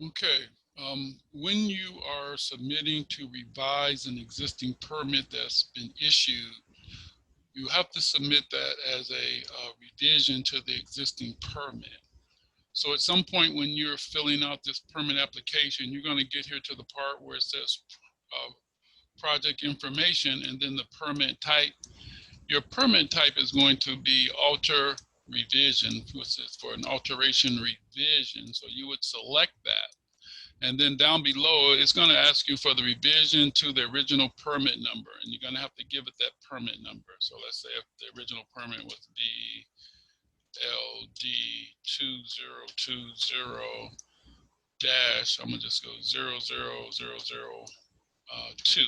Okay. When you are submitting to revise an existing permit that's been issued, you have to submit that as a revision to the existing permit. So at some point when you're filling out this permit application, you're going to get here to the part where it says project information and then the permit type. Your permit type is going to be alter revision, which is for an alteration revision. So you would select that. And then down below, it's going to ask you for the revision to the original permit number, and you're going to have to give it that permit number. So let's say if the original permit was BLD2020 dash, I'm going to just go 00002.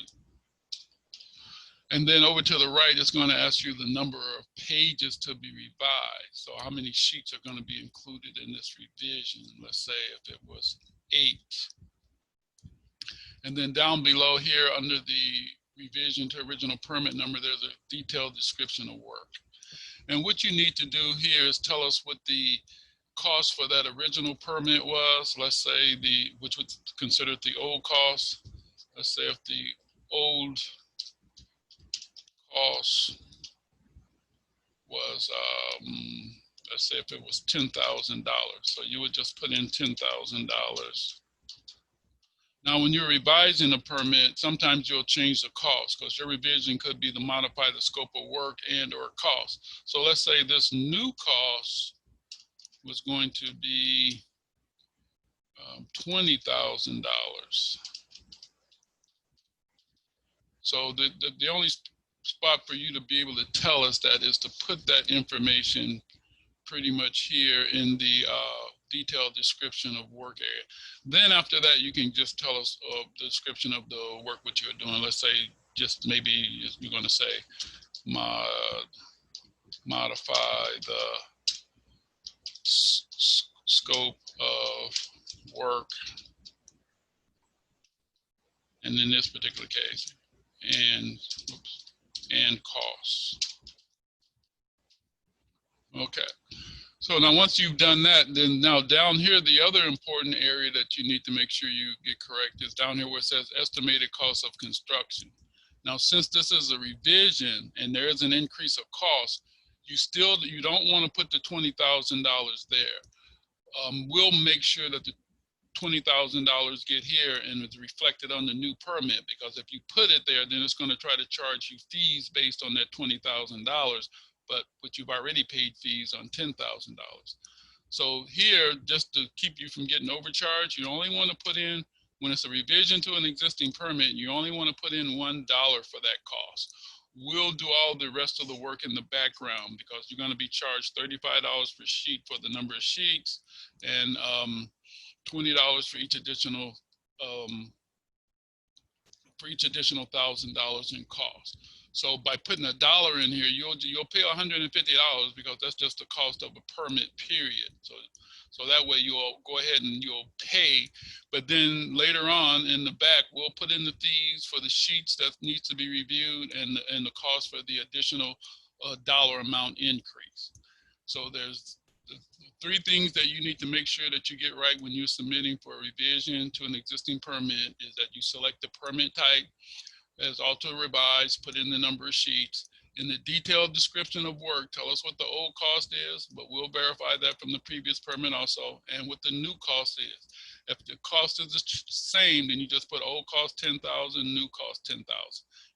And then over to the right, it's going to ask you the number of pages to be revised. So how many sheets are going to be included in this revision? Let's say if it was 8. And then down below here under the revision to original permit number, there's a detailed description of work. And what you need to do here is tell us what the cost for that original permit was. Let's say which was considered the old cost. Let's say if the old cost was, let's say if it was $10,000. So you would just put in $10,000. Now, when you're revising a permit, sometimes you'll change the cost because your revision could be to modify the scope of work and or cost. So let's say this new cost was going to be $20,000. So the only spot for you to be able to tell us that is to put that information pretty much here in the detailed description of work area. Then after that, you can just tell us the description of the work what you're doing. Let's say just maybe you're going to say modify the scope of work, and in this particular case, and costs. Okay. So now once you've done that, then now down here, the other important area that you need to make sure you get correct is down here where it says estimated cost of construction. Now, since this is a revision and there is an increase of cost, you don't want to put the $20,000 there. We'll make sure that the $20,000 get here and it's reflected on the new permit, because if you put it there, then it's going to try to charge you fees based on that $20,000. But you've already paid fees on $10,000. So here, just to keep you from getting overcharged, you only want to put in, when it's a revision to an existing permit, you only want to put in $1 for that cost. We'll do all the rest of the work in the background because you're going to be charged $35 per sheet for the number of sheets, and $20 for each additional $1,000 in cost. So by putting $1 in here, you'll pay $150 because that's just the cost of a permit, period. So that way you'll go ahead and you'll pay, but then later on in the back, we'll put in the fees for the sheets that needs to be reviewed and the cost for the additional dollar amount increase. So there's the 3 things that you need to make sure that you get right when you're submitting for a revision to an existing permit is that you select the permit type as alter revise, put in the number of sheets. In the detailed description of work, tell us what the old cost is, but we'll verify that from the previous permit also, and what the new cost is. If the cost is the same, then you just put old cost 10,000, new cost 10,000.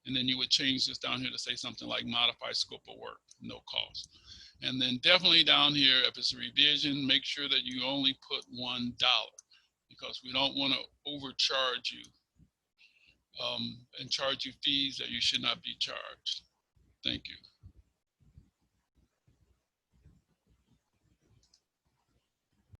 And then you would change this down here to say something like modify scope of work, no cost. And then definitely down here, if it's a revision, make sure that you only put $1 because we don't want to overcharge you and charge you fees that you should not be charged. Thank you.